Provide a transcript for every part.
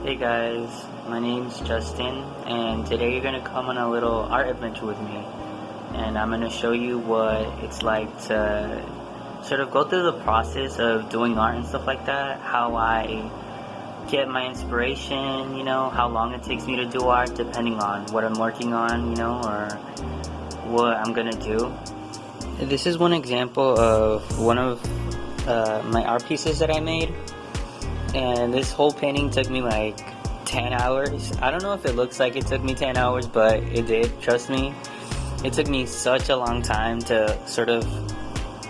Hey guys, my name's Justin, and today you're gonna come on a little art adventure with me. And I'm gonna show you what it's like to sort of go through the process of doing art and stuff like that. How I get my inspiration, how long it takes me to do art depending on what I'm working on, or what I'm gonna do. This is one example of one of my art pieces that I made. And this whole painting took me like 10 hours. I don't know if it looks like it took me 10 hours, but it did, trust me. It took me such a long time to sort of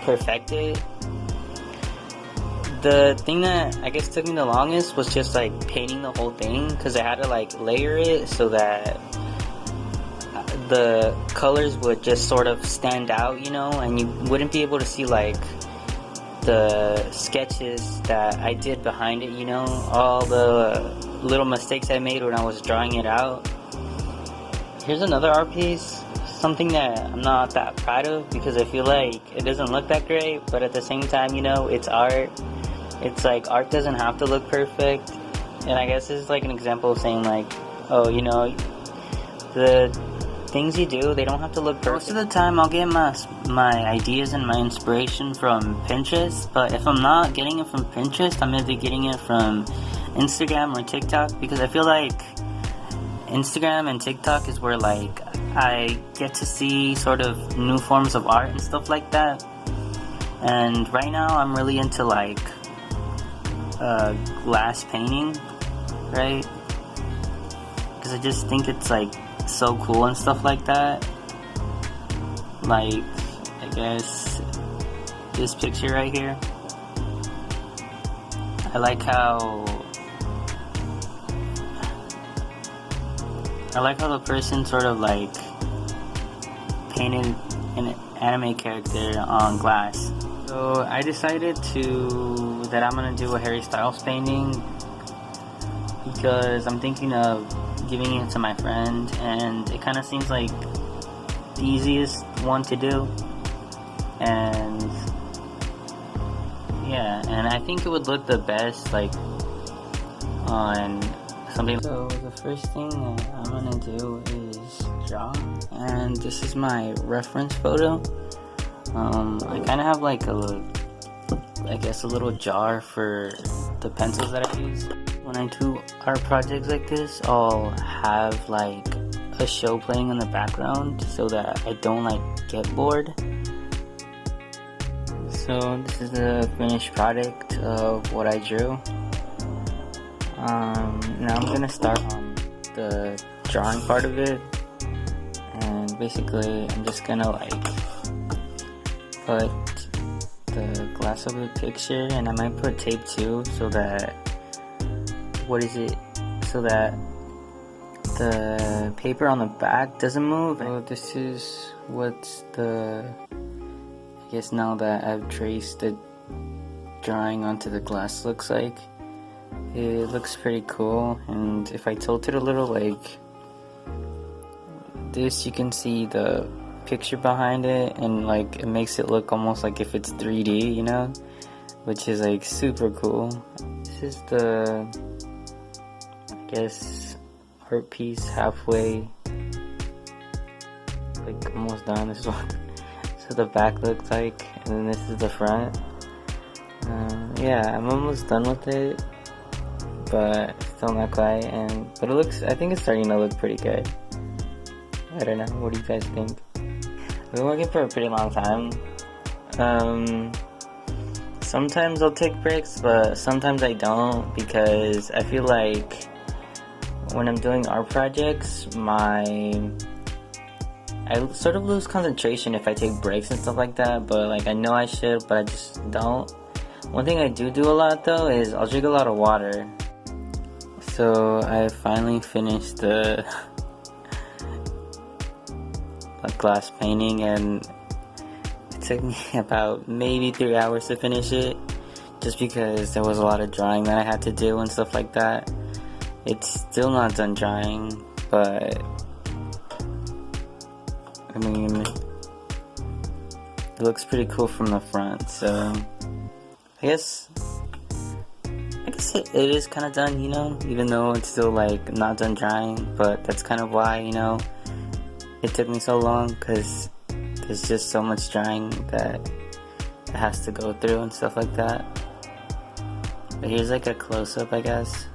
perfect it. The thing that I guess took me the longest was just like painting the whole thing, because I had to like layer it so that the colors would just sort of stand out, and you wouldn't be able to see like the sketches that I did behind it, all the little mistakes I made when I was drawing it out. Here's another art piece, something that I'm not that proud of because I feel like it doesn't look that great, but at the same time, it's art. It's like art doesn't have to look perfect, and I guess this is like an example of saying like, oh, the things you do, they don't have to look perfect. Most of the time I'll get my ideas and my inspiration from Pinterest, but if I'm not getting it from Pinterest, I'm either getting it from Instagram or TikTok, because I feel like Instagram and TikTok is where like I get to see sort of new forms of art and stuff like that. And right now I'm really into like glass painting, right? Because I just think it's like so cool and stuff like that. Like, I guess this picture right here, I like how the person sort of like painted an anime character on glass. So I decided that I'm gonna do a Harry Styles painting because I'm thinking of giving it to my friend, and it kind of seems like the easiest one to do. And yeah, and I think it would look the best like on something. So the first thing that I'm gonna do is draw, and this is my reference photo. I kind of have like a little jar for the pencils that I use. When I do art projects like this, I'll have like a show playing in the background so that I don't like get bored. So this is the finished product of what I drew. Now I'm gonna start on the drawing part of it, and basically I'm just gonna like put the glass over the picture, and I might put tape too so that the paper on the back doesn't move. So this is what I guess now that I've traced the drawing onto the glass looks like. It looks pretty cool, and if I tilt it a little like this, you can see the picture behind it, and like it makes it look almost like if it's 3D, which is like super cool. This is the, I guess, art piece halfway, like almost done. This is what so the back looks like, and then this is the front. Yeah, I'm almost done with it, but still not quite. But it looks, I think it's starting to look pretty good. I don't know, what do you guys think? I've been working for a pretty long time. Sometimes I'll take breaks, but sometimes I don't, because I feel like when I'm doing art projects, I sort of lose concentration if I take breaks and stuff like that, but like I know I should, but I just don't. One thing I do a lot though is I'll drink a lot of water. So I finally finished the glass painting, and it took me about maybe 3 hours to finish it, just because there was a lot of drawing that I had to do and stuff like that. It's still not done drying, but I mean, it looks pretty cool from the front, so I guess guess it is kind of done, you know, even though it's still like not done drying, but that's kind of why, you know, it took me so long, because there's just so much drying that it has to go through and stuff like that. But here's like a close-up, I guess.